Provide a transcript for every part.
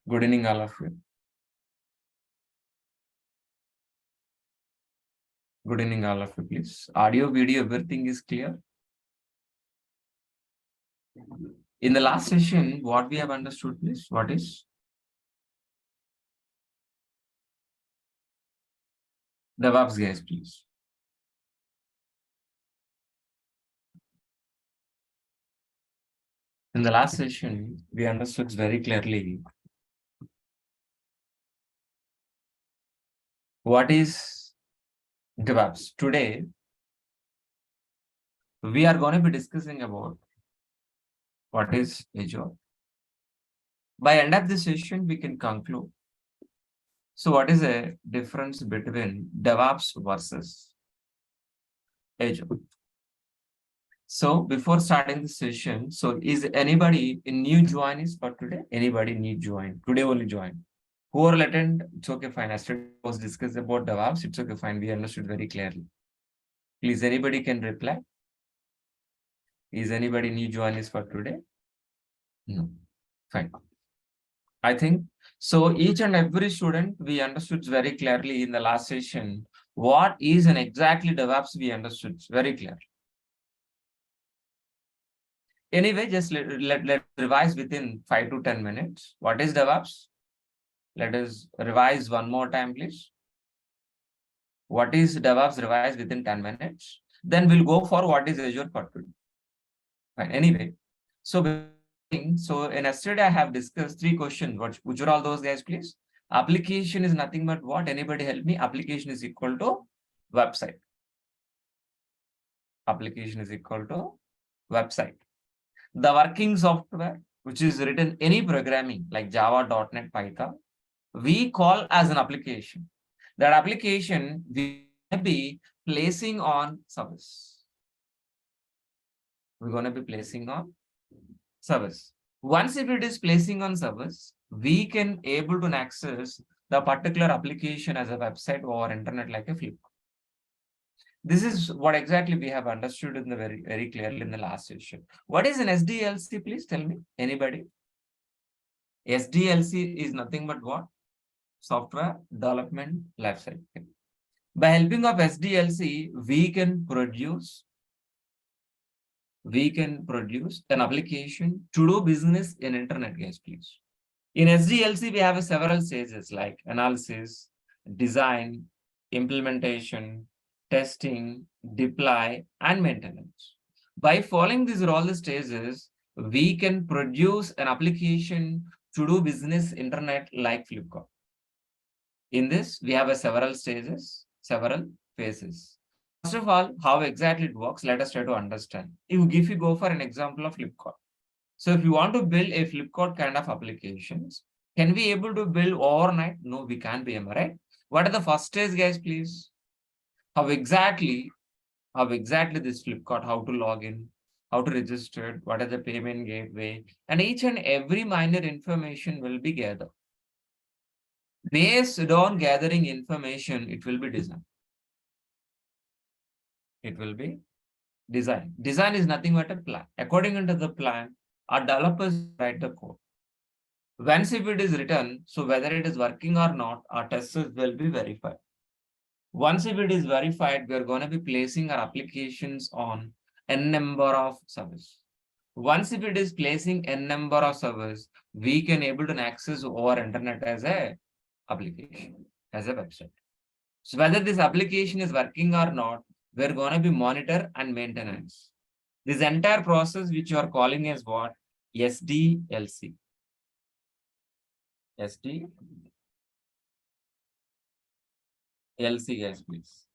Good evening, all of you. Good evening, all of you, please. Audio, video, everything is clear. In the last session, what we have understood, please? What is DevOps, guys, please? In the last session, we understood very clearly what is DevOps. Today, we are going to be discussing about what is Azure. By end of this session, we can conclude. So what is the difference between DevOps versus Azure? So before starting the session, so is anybody in new joinees for today? Anybody need join? Today only join. Who are attend? It's okay, fine. Yesterday was discussed about DevOps. It's okay, fine. We understood very clearly. Please, anybody can reply. Is anybody new joinees for today? No. Fine. I think so. Each and every student we understood very clearly in the last session. What is an exactly DevOps? We understood very clearly. Anyway, just let revise within 5 to 10 minutes. What is DevOps? Let us revise one more time, please. What is DevOps? Revise within 10 minutes. Then we'll go for what is Azure for today. Fine. Anyway, so in yesterday I have discussed 3 questions. Which are all those, guys, please? Application is nothing but what? Anybody help me? Application is equal to website. Application is equal to website. The working software, which is written any programming like Java, .NET, Python, we call as an application. That application we will be placing on service. We're going to be placing on service. Once if it is placing on service, we can able to access the particular application as a website or internet like a Flipkart. This is what exactly we have understood in the very clearly in the last session. What is an SDLC? Please tell me. Anybody? SDLC is nothing but what? Software Development Lifecycle. By helping of SDLC, we can produce an application to do business in internet, guys, please. In SDLC, we have several stages like analysis, design, implementation, testing, deploy, and maintenance. By following these all the stages, we can produce an application to do business internet like Flipkart. In this, we have several stages, several phases. First of all, how exactly it works, let us try to understand. If you go for an example of Flipkart. So if you want to build a Flipkart kind of applications, can we able to build overnight? No, we can't be, am I right? What are the first stage, guys, please? How exactly this Flipkart, how to log in, how to register, what is the payment gateway, and each and every minor information will be gathered. Based on gathering information, it will be designed. It will be designed. Design is nothing but a plan. According to the plan, our developers write the code. Once if it is written, so whether it is working or not, our testers will be verified. Once if it is verified, we are going to be placing our applications on n number of servers. Once if it is placing n number of servers, we can able to access over internet as a application, as a website. So whether this application is working or not, we're going to be monitor and maintenance. This entire process, which you are calling as what? SDLC. SDLC, guys, please.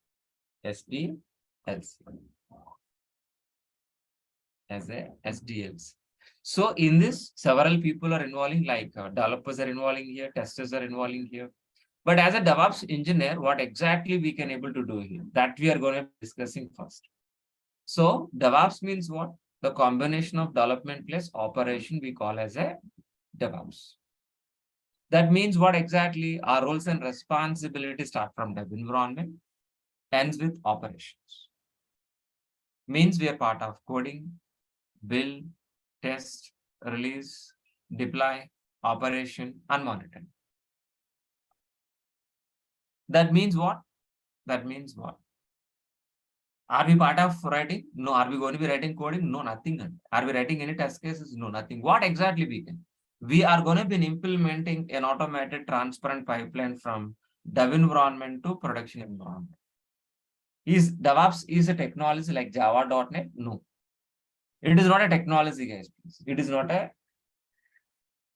SDLC. As a SDLC. So in this, several people are involving, like developers are involving here, testers are involving here. But as a DevOps engineer, what exactly we can able to do here? That we are going to be discussing first. So DevOps means what? The combination of development plus operation we call as a DevOps. That means what exactly? Our roles and responsibilities start from dev environment, ends with operations. Means we are part of coding, build, test, release, deploy, operation, and monitoring. That means what? That means what? Are we part of writing? No. Are we going to be writing coding? No, nothing. Are we writing any test cases? No, nothing. What exactly we can? We are going to be implementing an automated transparent pipeline from dev environment to production environment. Is DevOps is a technology like Java.NET? No. It is not a technology, guys. It is not a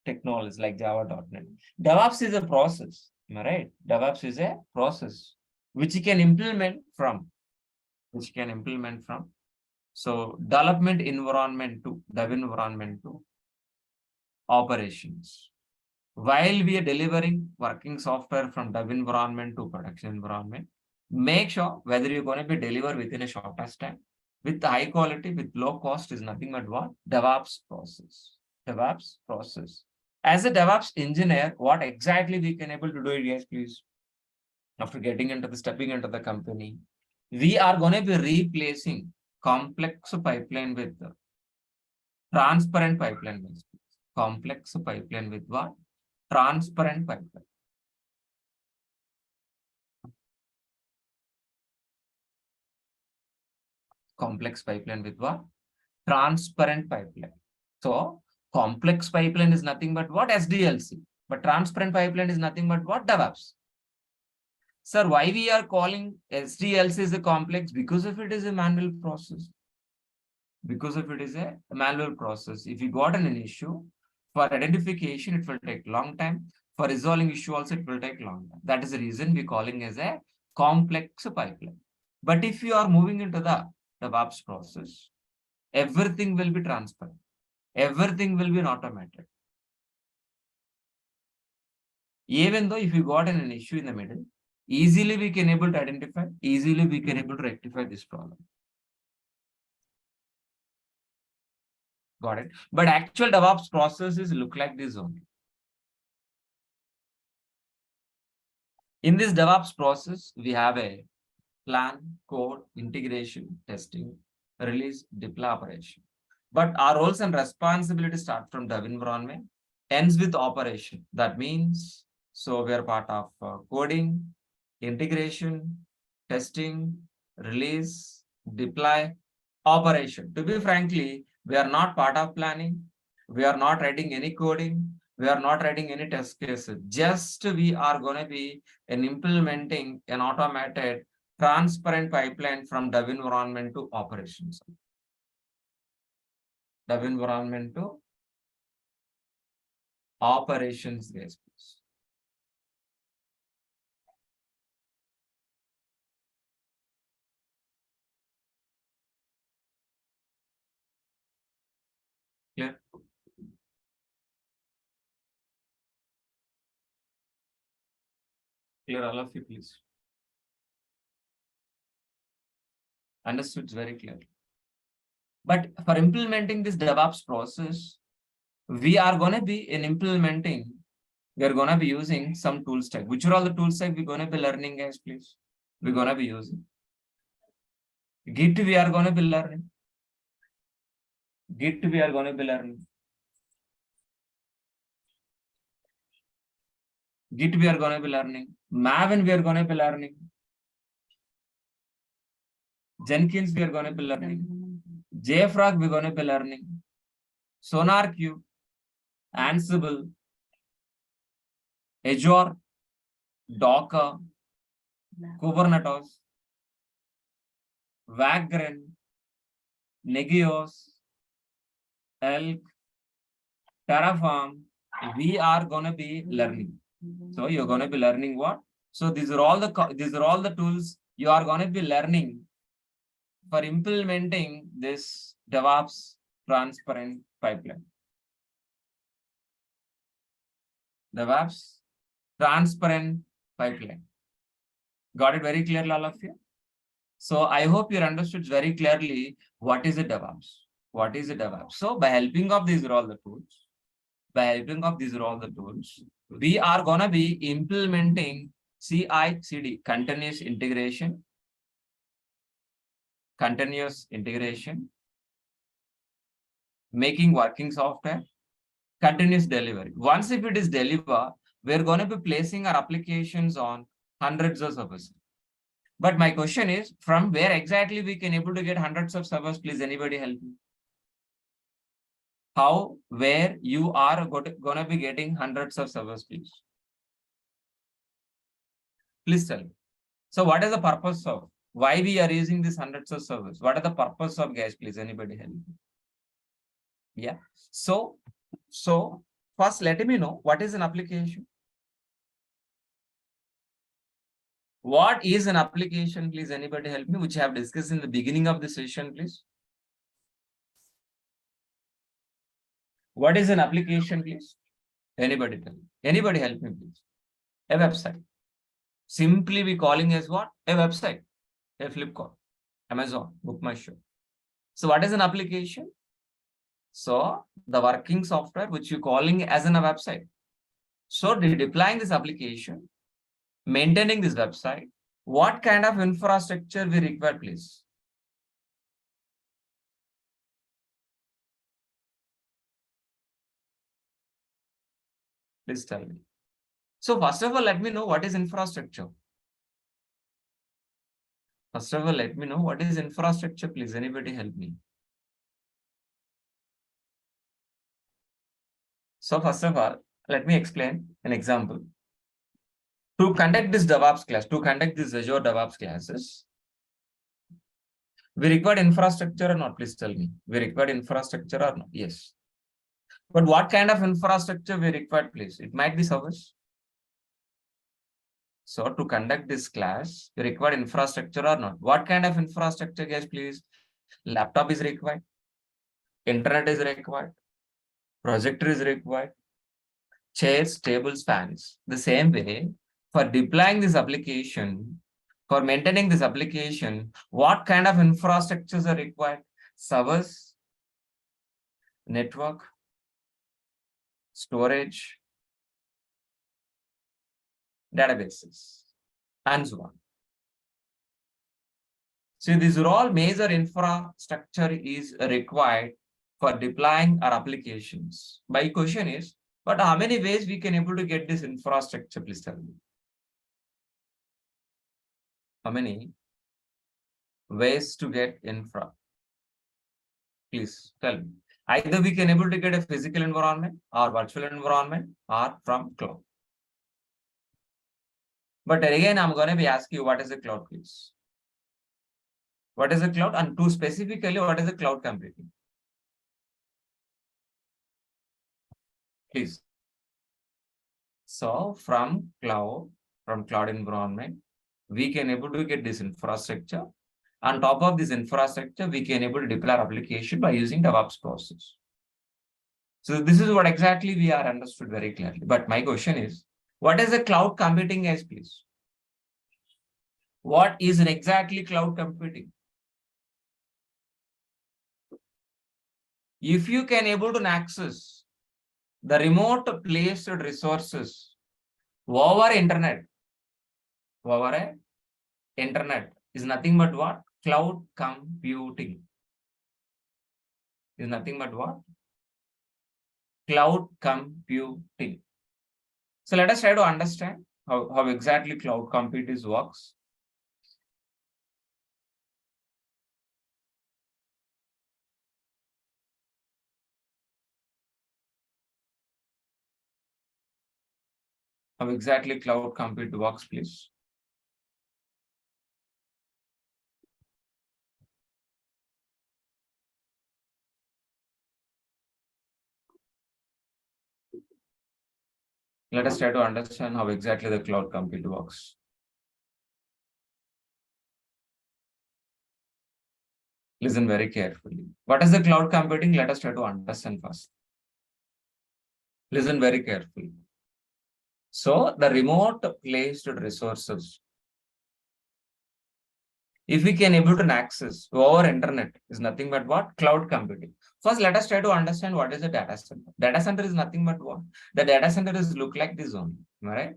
technology like Java.NET. DevOps is a process. Am I right? DevOps is a process which you can implement from. So development environment to dev environment to operations. While we are delivering working software from dev environment to production environment, make sure whether you're going to be delivered within a shortest time, with high quality, with low cost is nothing but what? DevOps process. DevOps process. As a DevOps engineer, what exactly we can able to do it, yes, please. After stepping into the company, we are going to be replacing complex pipeline with transparent pipeline. Complex pipeline with what? Transparent pipeline. Complex pipeline with what? Transparent pipeline. So complex pipeline is nothing but what? SDLC. But transparent pipeline is nothing but what? DevOps. Sir, why we are calling SDLC is a complex? Because if it is a manual process. Because if it is a manual process, if you got an issue, for identification, it will take long time. For resolving issue also, it will take long time. That is the reason we're calling as a complex pipeline. But if you are moving into the DevOps process, everything will be transparent. Everything will be automated. Even though if you got an issue in the middle, easily we can able to identify, easily we can able to rectify this problem. Got it. But actual DevOps processes look like this only. In this DevOps process, we have a plan, code, integration, testing, release, deploy, operation. But our roles and responsibilities start from dev environment, ends with operation. That means, so we are part of coding, integration, testing, release, deploy, operation. To be frankly, we are not part of planning. We are not writing any coding. We are not writing any test cases. Just we are going to be implementing an automated transparent pipeline from dev environment to operations. Dev environment to operations. Yes, please. Clear? Clear, all of you, please. Understood, it's very clear. But for implementing this DevOps process, we are going to be implementing, we are going to be using some tool stack. Which are all the tool stack we're going to be learning, guys, please? We're going to be using Git, we are going to be learning. Git, we are going to be learning. Git, we are going to be learning. Maven, we are going to be learning. Jenkins, we are going to be learning. JFrog, we're going to be learning. SonarQube, Ansible, Azure, Docker, Kubernetes, Vagrant, Negios, Elk, Terraform. We are going to be learning. So you're going to be learning what? So these are all the tools you are going to be learning for implementing this DevOps transparent pipeline. DevOps transparent pipeline. Got it very clearly, all of you? So I hope you understood very clearly what is a DevOps. What is a DevOps? So by helping of these are all the tools, we are going to be implementing CI/CD, continuous integration, making working software, continuous delivery. Once if it is delivered, we're going to be placing our applications on hundreds of servers. But my question is, from where exactly we can able to get hundreds of servers? Please, anybody help me? How, where you are going to be getting hundreds of servers, please? Please tell me. So what is the purpose of, why we are using these hundreds of servers? What is the purpose of, guys? Please, anybody help me? Yeah. So first, let me know what is an application. What is an application? Please, anybody help me, which I have discussed in the beginning of the session, please. What is an application, please? Anybody tell me. Anybody help me, please. A website. Simply we calling as what? A website. A Flipkart, Amazon, Book My Show. So what is an application? So the working software which you calling as in a website. So deploying this application, maintaining this website, what kind of infrastructure we require, please? Please tell me. So first of all, let me know what is infrastructure. First of all, let me know what is infrastructure, please. Anybody help me? So first of all, let me explain an example. To conduct this DevOps class, to conduct this Azure DevOps classes, we require infrastructure or not? Please tell me. We require infrastructure or not? Yes. But what kind of infrastructure we require, please? It might be servers. So to conduct this class, we require infrastructure or not? What kind of infrastructure, guys, please? Laptop is required. Internet is required. Projector is required. Chairs, tables, fans. The same way, for deploying this application, for maintaining this application, what kind of infrastructures are required? Servers, network, storage, databases, and so on. So these are all major infrastructure is required for deploying our applications. My question is, but how many ways we can able to get this infrastructure? Please tell me. How many ways to get infra? Please tell me. Either we can able to get a physical environment or virtual environment or from cloud. But again, I'm going to be asking you, what is a cloud, please? What is a cloud? And to specifically, what is a cloud computing? Please. So from cloud environment, we can able to get this infrastructure. On top of this infrastructure, we can able to deploy our application by using DevOps process. So this is what exactly we are understood very clearly. But my question is, what is a cloud computing, guys, please? What is exactly cloud computing? If you can able to access the remote placed resources over internet is nothing but what? Cloud computing is nothing but what? Cloud computing. So let us try to understand how exactly cloud computing works. How exactly cloud compute works, please. Let us try to understand how exactly the cloud compute works. Listen very carefully. What is the cloud computing? Let us try to understand first. Listen very carefully. So the remote placed resources, if we can able to access over internet, is nothing but what? Cloud computing. First, let us try to understand what is a data center. Data center is nothing but what? The data center is look like this only, right?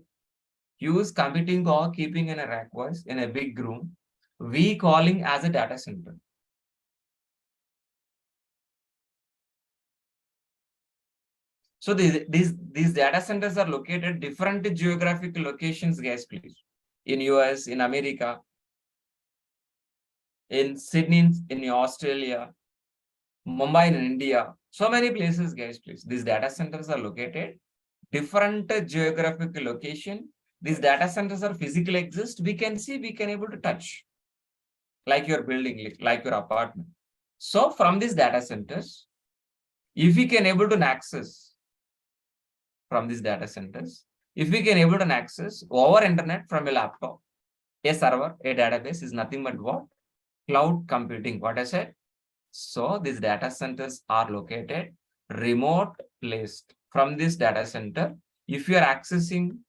Use computing or keeping in a rack wise in a big room. We calling as a data center. So these data centers are located different geographic locations, guys, please. In US, in America, in Sydney, in Australia, Mumbai in India, so many places, guys, please. These data centers are located different geographic location. These data centers are physically exist. We can see, we can able to touch, like your building, like your apartment. So from these data centers, if we can able to access from these data centers, if we can able to access over internet from a laptop, a server, a database is nothing but what? Cloud computing. What I said? So these data centers are located remote placed. From this data center, if you are accessing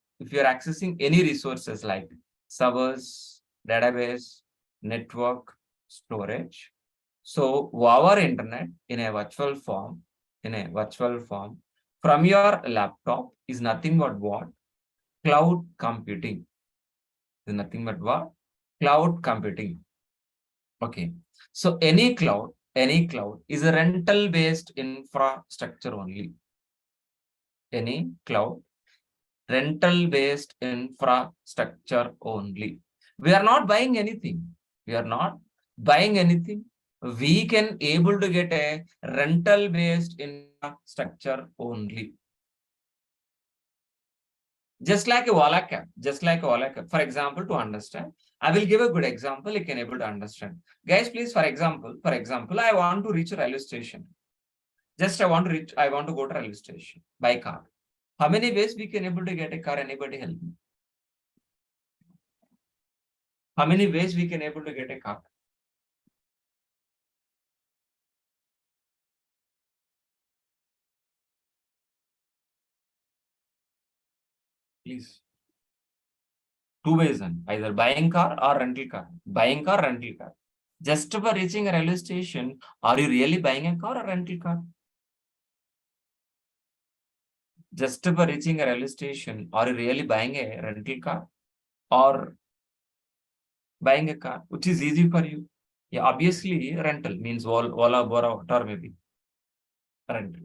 any resources like servers, database, network, storage, so our internet in a virtual form, from your laptop is nothing but what? Cloud computing. Is nothing but what? Cloud computing. Okay. So any cloud is a rental based infrastructure only. Any cloud, rental based infrastructure only. We are not buying anything. We are not buying anything. We can able to get a rental based infrastructure only. Just like a Ola cab, For example, to understand, I will give a good example. You can able to understand. Guys, please, for example, I want to reach a railway station. I want to go to railway station by car. How many ways we can able to get a car? Anybody help me? How many ways we can able to get a car? Please. Two ways, either buying car or rental car. Buying car, rental car. Just for reaching a railway station, are you really buying a car or rental car? Just for reaching a railway station, are you really buying a rental car or buying a car, which is easy for you? Yeah, obviously rental means Ola, Bora, or maybe rental.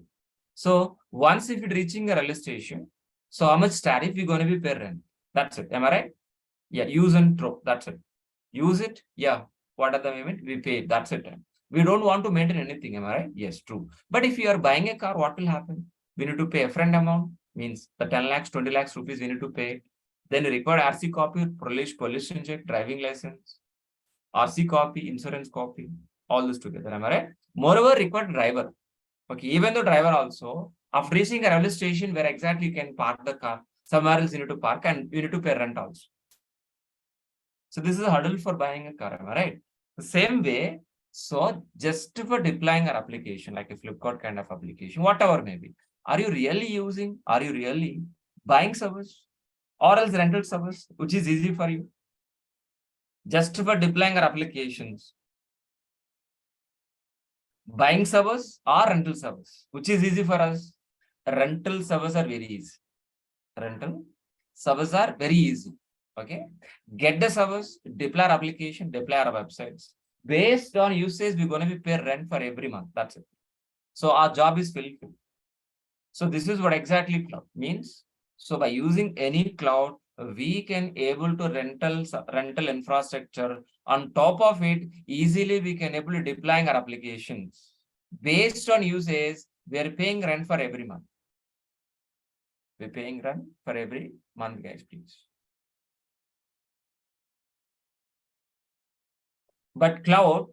So once if it reaching a railway station, so how much tariff we going to be pay rent? That's it. Am I right? Yeah, use and throw. That's it. Use it. Yeah. What are the payment? We pay. That's it. We don't want to maintain anything. Am I right? Yes, true. But if you are buying a car, what will happen? We need to pay a friend amount, means the 10 lakhs, 20 lakhs rupees we need to pay. Then required RC copy, pollution check, driving license, RC copy, insurance copy, all this together. Am I right? Moreover, required driver. Okay, even though driver also, after reaching a railway station where exactly you can park the car, somewhere else you need to park and you need to pay rent also. So this is a hurdle for buying a car, am I right? The same way, so just for deploying our application, like a Flipkart kind of application, whatever maybe, are you really buying service or else rental service, which is easy for you? Just for deploying our applications, buying service or rental service, which is easy for us? Rental service are very easy. Rental service are very easy. Okay, get the service, deploy our application, deploy our websites. Based on usage, we're going to be pay rent for every month. That's it. So our job is fulfilled. So this is what exactly cloud means. So by using any cloud, we can able to rental infrastructure. On top of it, easily we can able to deploying our applications. Based on usage, we are paying rent for every month. We're paying rent for every month, guys, please. But cloud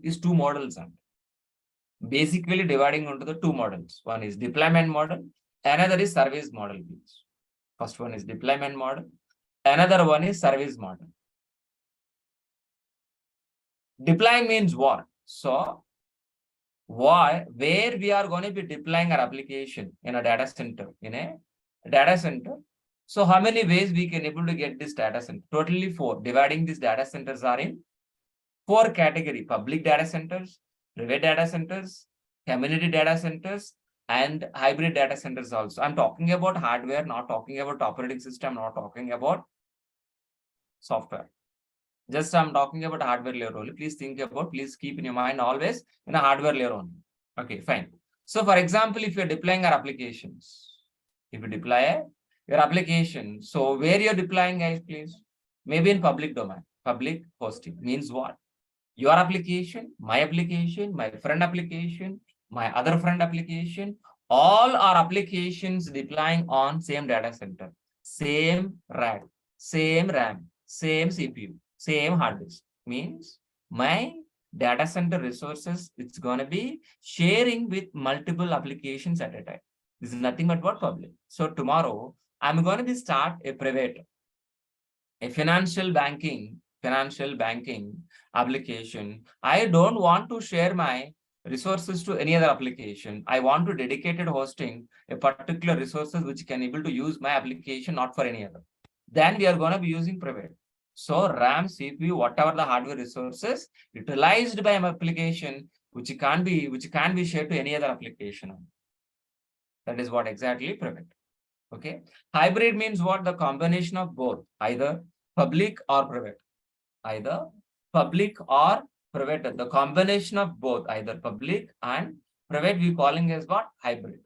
is two models. Basically dividing into the two models. One is deployment model, another is service model. Please. First one is deployment model, another one is service model. Deploying means what? So where we are going to be deploying our application in a data center, So how many ways we can able to get this data center? Totally 4. Dividing these data centers are in 4 categories: public data centers, private data centers, community data centers, and hybrid data centers also. I'm talking about hardware, not talking about operating system, not talking about software. Just I'm talking about hardware layer only. Please think about, please keep in your mind always in a hardware layer only. Okay, fine. So for example, if you're deploying our applications, if you deploy your application, so where you're deploying, guys, please? Maybe in public domain. Public hosting means what? Your application, my friend application, my other friend application, all our applications deploying on same data center, same rack, same RAM, same CPU, same hard disk. Means my data center resources, it's going to be sharing with multiple applications at a time. This is nothing but what? Public. So tomorrow, I'm going to be start a private, a financial banking application. I don't want to share my resources to any other application. I want to dedicated hosting a particular resources which can able to use my application, not for any other. Then we are going to be using private. So RAM, CPU, whatever the hardware resources utilized by my application, which can be shared to any other application. That is what exactly private. Okay. Hybrid means what? The combination of both, either public or private. Either public or private. The combination of both, either public and private, we calling as what? Hybrid.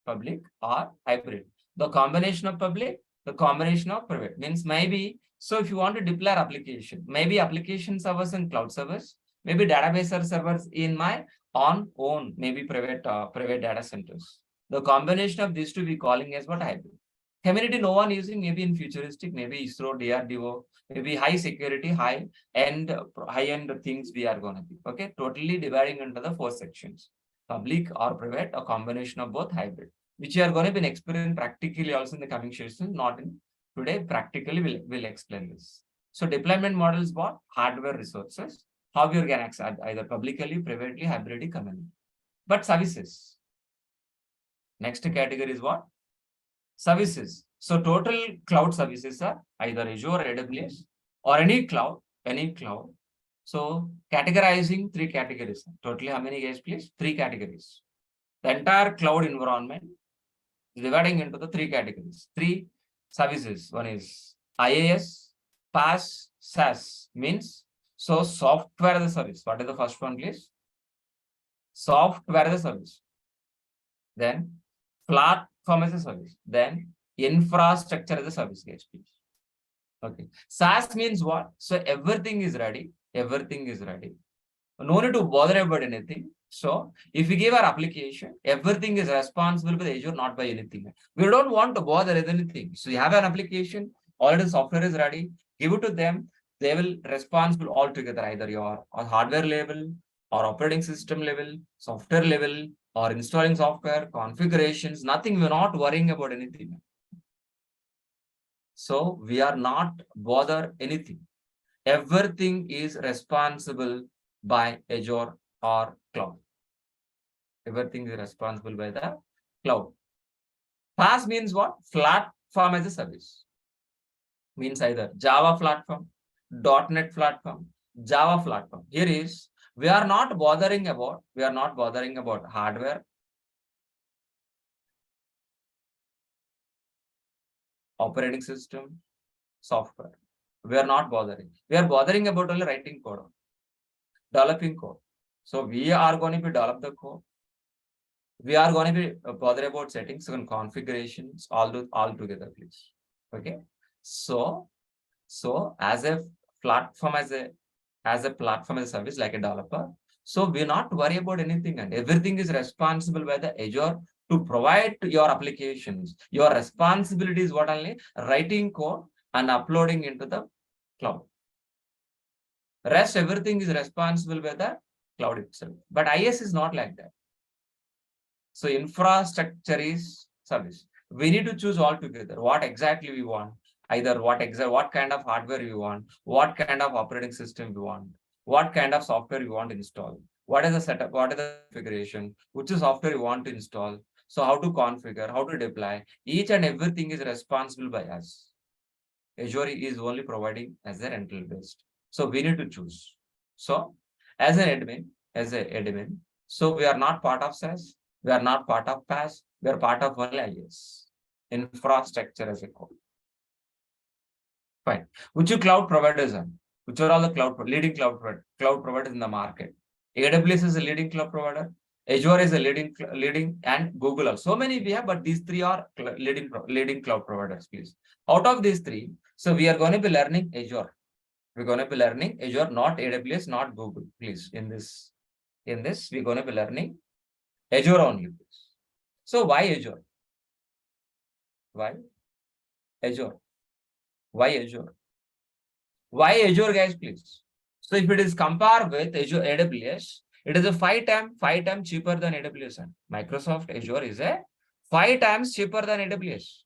Public or hybrid. The combination of public, the combination of private. Means maybe, so if you want to deploy application, maybe application servers and cloud servers, maybe database servers in my own, maybe private data centers. The combination of these two we calling as what? Hybrid. Community no one using, maybe in futuristic, maybe ISRO, DRDO, maybe high security, high-end things we are going to be. Okay, totally dividing into the 4 sections. Public or private, a combination of both, hybrid, which you are going to be experiencing practically also in the coming session, not in today. Practically we'll explain this. So deployment model is what? Hardware resources. How you can access either publicly, privately, hybridly, community. But services. Next category is what? Services. So total cloud services are either Azure or AWS or any cloud. So categorizing 3 categories. Totally how many guys, please? 3 categories. The entire cloud environment is dividing into the 3 categories. 3 services. One is IaaS, PaaS, SaaS. Means, so software as a service. What is the first one, please? Software as a service. Then platform as a service. Then infrastructure as a service, guys, please. Okay. SaaS means what? So everything is ready. Everything is ready. No need to bother about anything. So if we give our application, everything is responsible by Azure, not by anything. We don't want to bother with anything. So you have an application, already software is ready, give it to them. They will responsible altogether, either your hardware level or operating system level, software level, or installing software, configurations, nothing. We're not worrying about anything. So we are not bother anything. Everything is responsible by Azure or cloud. Everything is responsible by the cloud. PaaS means what? Platform as a service. Means either Java platform, .NET platform, Java platform. Here is, we are not bothering about hardware, operating system, software. We are not bothering. We are bothering about only writing code, developing code. So we are going to be develop the code. We are going to be bothered about settings and configurations all together, please. Okay. So as a platform, as a platform as a service, like a developer, so we're not worry about anything, and everything is responsible by the Azure to provide to your applications. Your responsibility is what? Only writing code and uploading into the cloud. Rest everything is responsible by the cloud itself. But IaaS is not like that. So infrastructure is service. We need to choose all together what exactly we want. Either what kind of hardware we want, what kind of operating system we want, what kind of software we want to install, what is the setup, what is the configuration, which is software you want to install. So how to configure, how to deploy, each and everything is responsible by us. Azure is only providing as a rental based. So we need to choose. So as an admin, so we are not part of SaaS, we are not part of PaaS, we are part of only IaaS, infrastructure as a code. Fine. Which cloud providers are? Which are all the leading cloud providers in the market? AWS is a leading cloud provider. Azure is a leading, and Google also. So many we have, but these three are leading cloud providers, please. Out of these three, so we are going to be learning Azure. We're going to be learning Azure, not AWS, not Google, please. In this, we're going to be learning Azure only, please. So why Azure? Why Azure? Why Azure? Why Azure, guys, please? So if it is compared with Azure AWS, it is a 5 times cheaper than AWS. And Microsoft Azure is a 5 times cheaper than AWS.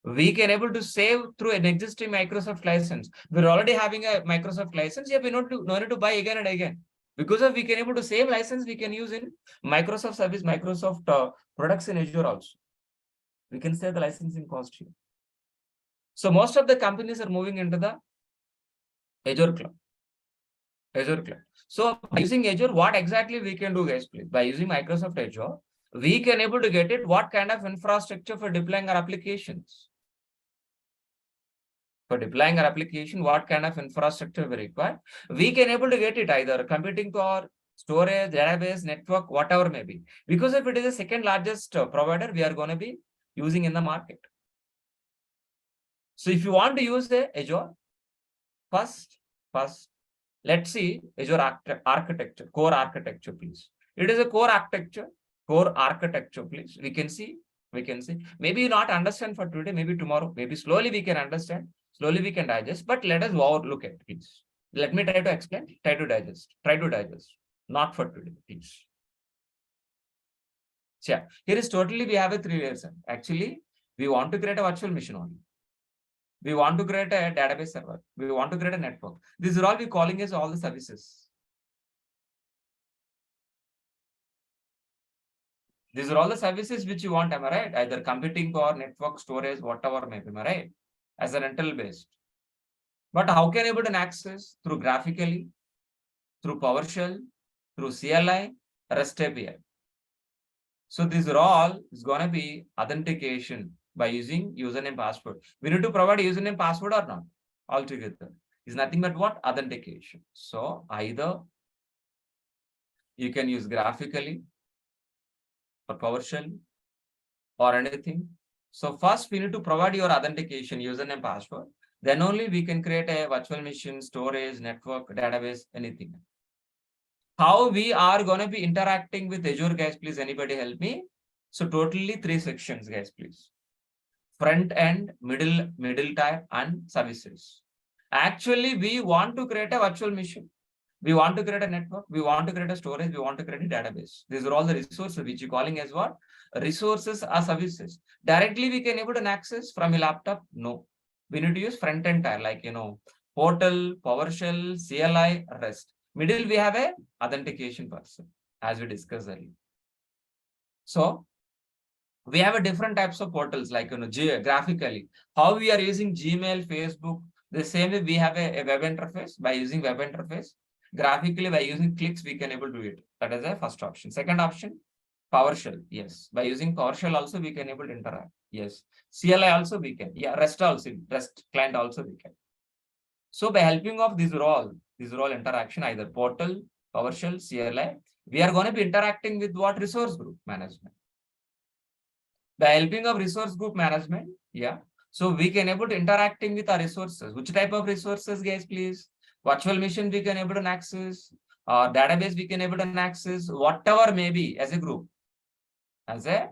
We can able to save through an existing Microsoft license. We're already having a Microsoft license. Yeah, we no need to buy again and again. Because of we can able to save license, we can use in Microsoft service, Microsoft products in Azure also. We can save the licensing cost here. So most of the companies are moving into the Azure cloud. Azure cloud. So by using Azure, what exactly we can do, guys, please? By using Microsoft Azure, we can able to get it what kind of infrastructure for deploying our applications. For deploying our application, what kind of infrastructure we require, we can able to get it either computing power, storage, database, network, whatever may be. Because if it is the second largest provider, we are going to be using in the market. So if you want to use the Azure, first, let's see Azure architecture, core architecture, please. It is a core architecture, please. We can see. Maybe not understand for today, maybe tomorrow, maybe slowly we can understand, slowly we can digest, but let us look at it, please. Let me try to explain, try to digest, not for today, please. Yeah, here is totally we have a 3 layers. Actually, we want to create a virtual machine only. We want to create a database server. We want to create a network. These are all we calling as all the services. These are all the services which you want, am I right? Either computing or network, storage, whatever may be, am I right? As a rental based. But how can you able to access? Through graphically, through PowerShell, through CLI, REST API. So these are all is going to be authentication by using username password. We need to provide username password or not? Altogether. Is nothing but what? Authentication. So either you can use graphically or PowerShell or anything. So first we need to provide your authentication, username, password. Then only we can create a virtual machine, storage, network, database, anything. How we are going to be interacting with Azure, guys, please, anybody help me? So totally 3 sections, guys, please. Front end, middle tier, and services. Actually, we want to create a virtual machine. We want to create a network. We want to create a storage. We want to create a database. These are all the resources which you're calling as what? Resources are services. Directly we can able to access from a laptop? No. We need to use front end tier like, portal, PowerShell, CLI, REST. Middle, we have a authentication person, as we discussed earlier. So we have a different types of portals like, graphically. How we are using Gmail, Facebook. The same way we have a web interface. By using web interface, graphically by using clicks, we can able to do it. That is the first option. Second option, PowerShell. Yes. By using PowerShell also, we can able to interact. Yes. CLI also we can. Yeah. REST also. REST client also we can. So by helping of these are all interaction, either portal, PowerShell, CLI, we are going to be interacting with what? Resource group management. By helping of resource group management, yeah. So we can able to interacting with our resources. Which type of resources, guys, please? Virtual machine we can able to access, database we can able to access, whatever may be as a group. As a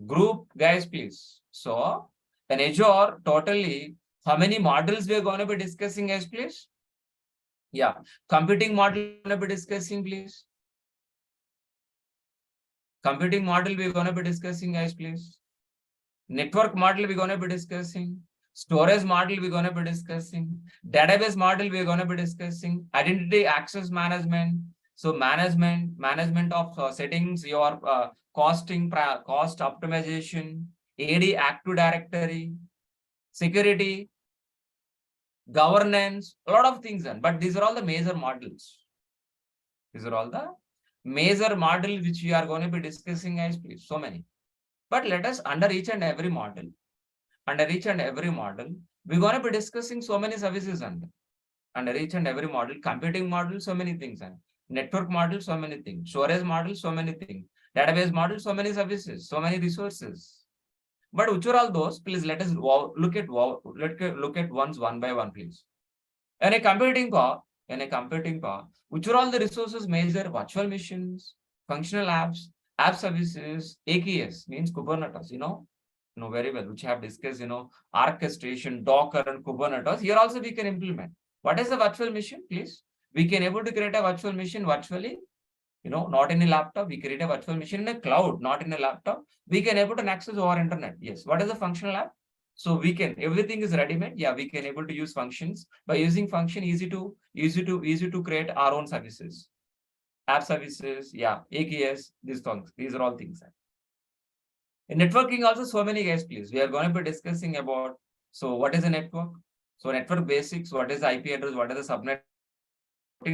group, guys, please. So in Azure, totally, how many models we are going to be discussing, guys, please? Yeah, computing model we're going to be discussing, please. Computing model we're going to be discussing, guys, please. Network model we're going to be discussing. Storage model we're going to be discussing. Database model we're going to be discussing. Identity access management. So management of settings, your costing, cost optimization, AD Active Directory, security, governance, a lot of things. But these are all the major models. These are all the major model which we are going to be discussing, guys, please. So many. But let us under each and every model, we're going to be discussing so many services under each and every model, computing model, so many things. Network model, so many things. Storage model, so many things. Database model, so many services, so many resources. But which are all those? Please let us look at ones one by one, please. In a computing power, which are all the resources measure virtual machines, functional apps, app services, AKS means Kubernetes, know very well, which have discussed, orchestration, Docker and Kubernetes. Here also we can implement. What is a virtual machine, please? We can able to create a virtual machine virtually, not in a laptop. We create a virtual machine in a cloud, not in a laptop. We can able to access over internet. Yes. What is a functional app? So we can, everything is ready-made. Yeah, we can able to use functions. By using function, easy to create our own services. App services, yeah, AKS, these are all things. In networking also, so many guys, please. We are going to be discussing about, so what is a network? So network basics, what is the IP address, what is the subnet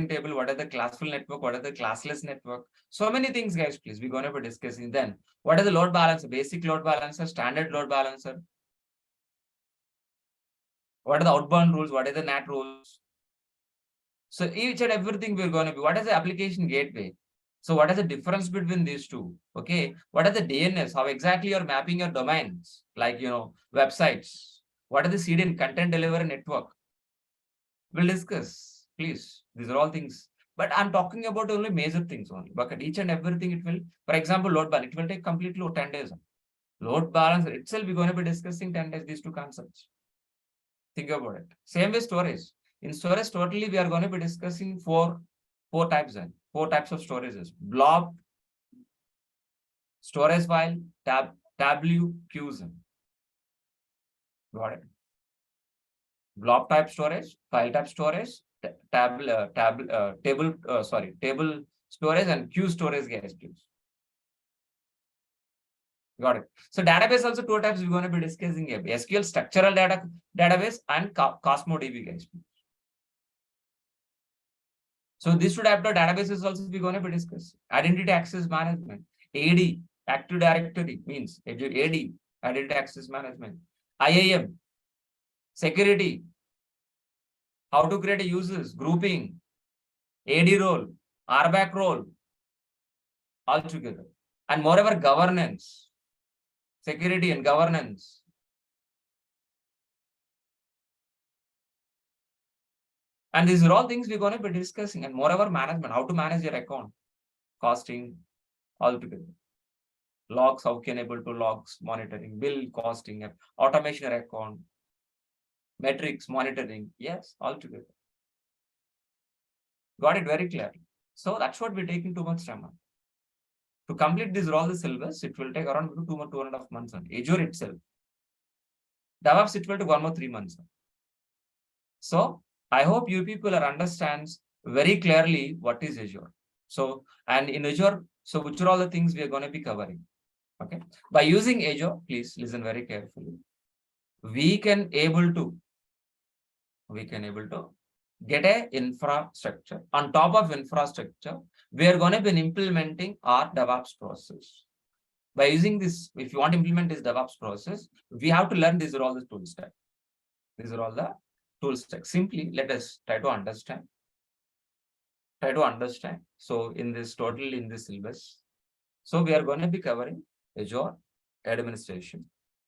table, what are the classful network, what are the classless network? So many things, guys, please. We're going to be discussing then. What is the load balancer, basic load balancer, standard load balancer? What are the outbound rules? What are the NAT rules? So each and everything we're going to be, what is the application gateway? So what is the difference between these two? Okay. What are the DNS? How exactly you're mapping your domains? Like, websites. What are the CDN, content delivery network? We'll discuss, please. These are all things. But I'm talking about only major things only. But each and everything it will, for example, load balance, it will take completely 10 days. Load balance itself, we're going to be discussing 10 days, these two concepts. Think about it. Same with storage. In storage, totally, we are going to be discussing four types of storages. Blob, storage file, W, queues. Got it. Blob type storage, file type storage, table storage, and queue storage, guys, please. Got it. So database also two types we're going to be discussing here. SQL structural database and Cosmo DB, guys. So these two types of databases also we're going to be discussing. Identity access management, AD, Active Directory means AD, Identity access management, IAM, security, how to create a users, grouping, AD role, RBAC role, all together. And moreover, governance, security and governance. And these are all things we're going to be discussing. And moreover, management, how to manage your account, costing, all together. Logs, how can able to logs, monitoring, bill, costing, automation account, metrics, monitoring. Yes, all together. Got it very clearly. So that's what we're taking too much time on. To complete this all the syllabus, it will take around 2.5 months on Azure itself. DevOps, it will take 1 more 3 months. So I hope you people understands very clearly what is Azure. So, and in Azure, so which are all the things we are going to be covering. Okay. By using Azure, please listen very carefully. We can able to get a infrastructure. On top of infrastructure, we are going to be implementing our DevOps process. By using this, if you want to implement this DevOps process, we have to learn these are all the tool stack. These are all the tool stack. Simply, let us try to understand. So in this syllabus, so we are going to be covering Azure administration,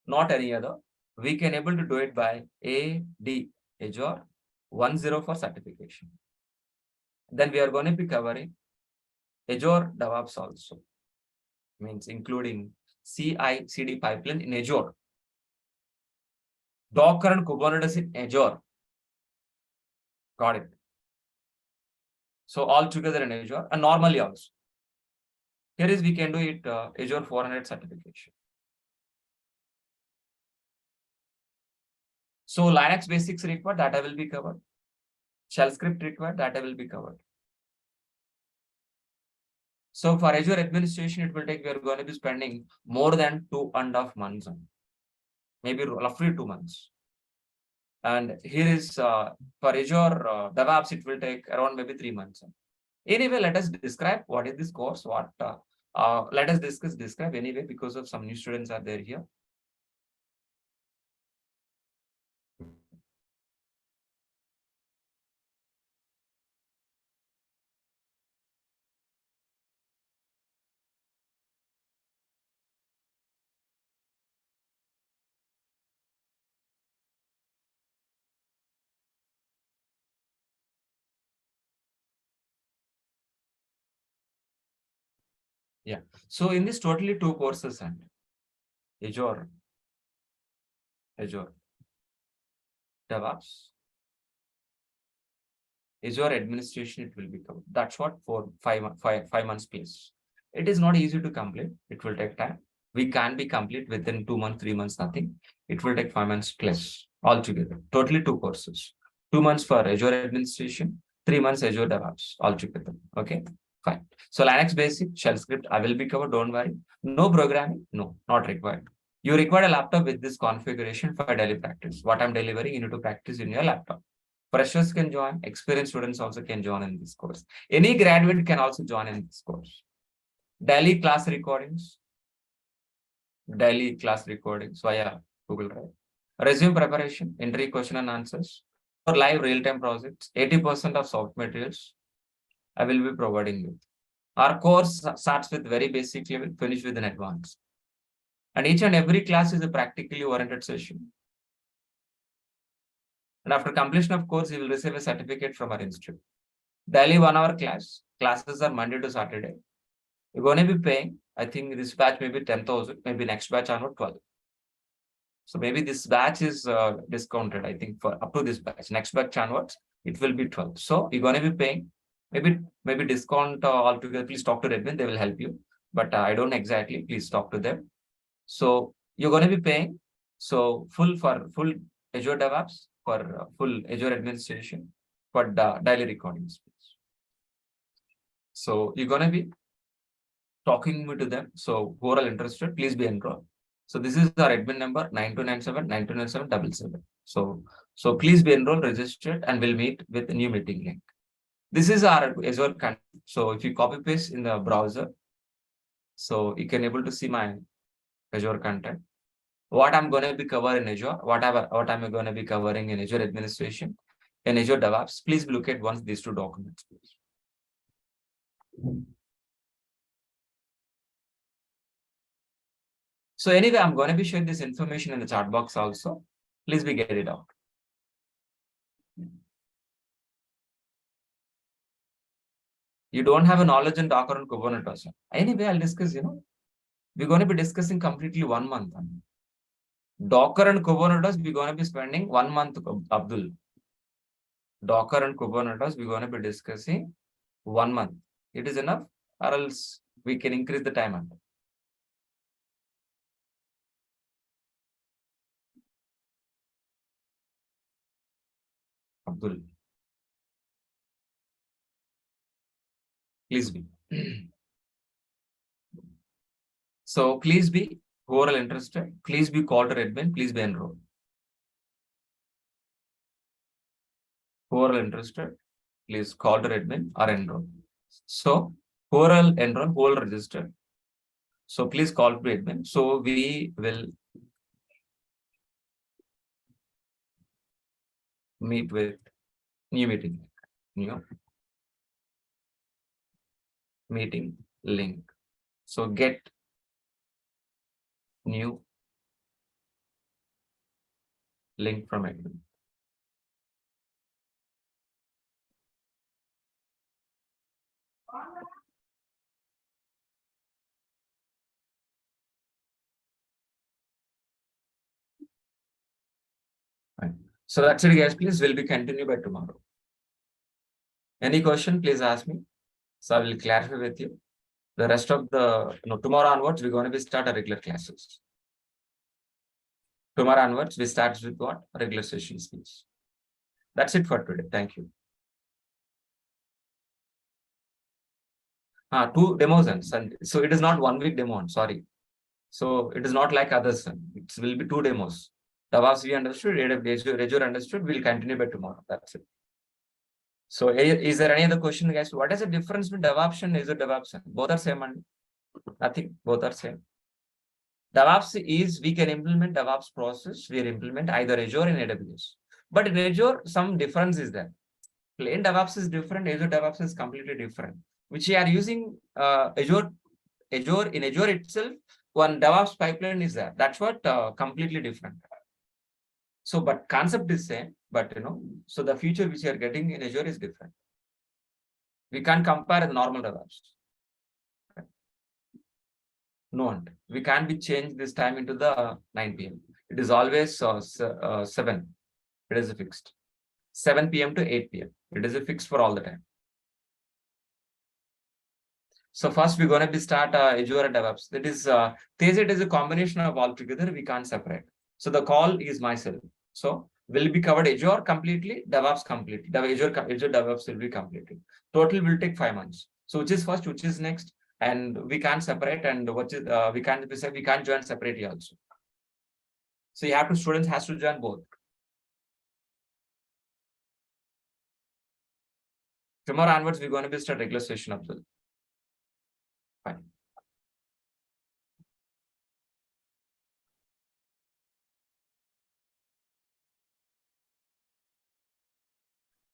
not any other. We can able to do it by AD, Azure 1.0 for certification. Then we are going to be covering Azure DevOps also, means including CI/CD pipeline in Azure, Docker and Kubernetes in Azure. Got it. So all together in Azure, and normally also. Here is we can do it Azure 400 certification. So Linux basics required, that I will be covered. Shell script required, that I will be covered. So for Azure administration, it will take, we are going to be spending more than 2.5 months on, maybe roughly 2 months. And here is for Azure DevOps, it will take around maybe 3 months. Anyway, let us describe what is this course, let us describe anyway, because of some new students are there here. Yeah. So in this totally 2 courses and Azure DevOps, Azure administration, it will be covered. That's what for 5 months place. It is not easy to complete. It will take time. We can be complete within 2 months, 3 months, nothing. It will take 5 months plus altogether. Totally 2 courses. 2 months for Azure administration, 3 months Azure DevOps altogether. Okay, fine. So Linux basic, shell script, I will be covered. Don't worry. No programming, no, not required. You require a laptop with this configuration for daily practice. What I'm delivering, you need to practice in your laptop. Freshers can join, experienced students also can join in this course. Any graduate can also join in this course. Daily class recordings via Google Drive. Resume preparation, entry question and answers. For live real-time projects, 80% of soft materials I will be providing you. Our course starts with very basic level, finish with an advanced. And each and every class is a practically oriented session. And after completion of course, you will receive a certificate from our institute. Daily 1 hour class. Classes are Monday to Saturday. You're going to be paying, I think this batch may be 10,000, maybe next batch onward 12. So maybe this batch is discounted, I think, for up to this batch. Next batch onwards, it will be 12. So you're going to be paying, maybe discount altogether. Please talk to Redmond, they will help you. But I don't exactly, please talk to them. So you're going to be paying, so full Azure DevOps, for full Azure administration, for daily recordings. So you're going to be talking to them. So who are all interested, please be enrolled. So this is our admin number 9297 So please be enrolled, registered, and we'll meet with a new meeting link. This is our Azure content. So if you copy paste in the browser, so you can able to see my Azure content. What I'm going to be covering in Azure, what I'm going to be covering in Azure administration, in Azure DevOps. Please look at once these 2 documents, please. So anyway, I'm going to be sharing this information in the chat box also. Please be get it out. You don't have a knowledge in Docker and Kubernetes. Anyway, I'll discuss, we're going to be discussing completely 1 month. Docker and Kubernetes, we're going to be spending 1 month, Abdul. Docker and Kubernetes, we're going to be discussing 1 month. It is enough, or else we can increase the time. Abdul, please be. So please be, who are all interested, please be called to admin, please be enrolled. Who are all interested, please call to admin or enroll. So who are all enrolled, who are registered. So please call to admin. So we will meet with new meeting link. So get new link from admin. Right. So that's it, guys. Please, will be continue by tomorrow. Any question, please ask me. So I will clarify with you. The rest of the, tomorrow onwards, we're going to be start our regular classes. Tomorrow onwards, we start with what? Regular sessions, please. That's it for today. Thank you. 2 demos, and so it is not 1 week demo. Sorry. So it is not like others. It will be 2 demos. DevOps we understood, ADV Azure understood. We'll continue by tomorrow. That's it. So is there any other question, guys? What is the difference between DevOps and Azure DevOps? Both are same, and nothing. Both are same. DevOps is we can implement DevOps process. We implement either Azure and AWS. But in Azure, some difference is there. Plain DevOps is different. Azure DevOps is completely different. Which we are using Azure in Azure itself. One DevOps pipeline is there. That's what completely different. So, but concept is same. But so the feature which you are getting in Azure is different. We can't compare the normal DevOps. No, we can't be changed this time into the 9 p.m. It is always 7. It is fixed. 7 p.m. to 8 p.m. It is a fixed for all the time. So first we're going to be start Azure DevOps. That is, it is a combination of all together. We can't separate. So the call is myself. So will be covered Azure completely, DevOps completely. The Azure DevOps will be completed. Total will take 5 months. So which is first, which is next, and we can't separate. And what is we can't join separately also. So you have to students has to join both. Tomorrow onwards we're going to be start regular session of the. Fine.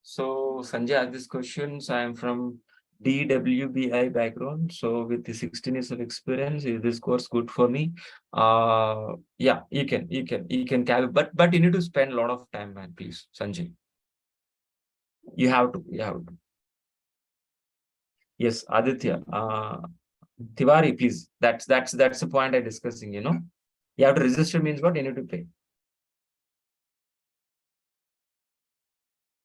So Sanjay asked these questions. I am from DWBI background. So with the 16 years of experience, is this course good for me? Yeah, you can carry, but you need to spend a lot of time, man, please, Sanjay. You have to. Yes, Aditya. Tiwari, please. That's the point I'm discussing, you know. You have to register means what? You need to pay.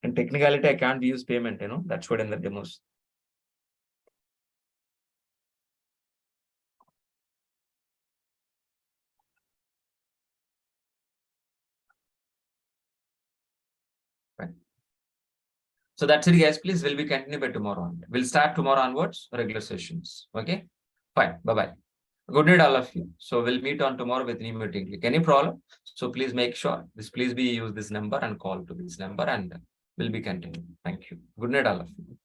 And technicality, I can't use payment, you know. That's what in the demos. Fine. So that's it, guys. Please, will be continue by tomorrow on. We'll start tomorrow onwards, regular sessions. Okay. Fine. Bye-bye. Good night, all of you. So we'll meet on tomorrow with new meeting link. Any problem? So please make sure this, please be use this number and call to this number, and we'll be continuing. Thank you. Good night, all of you.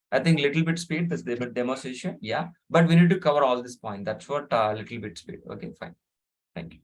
I think little bit speed, this demo session. Yeah. But we need to cover all this point. That's what little bit speed. Okay, fine. Thank you.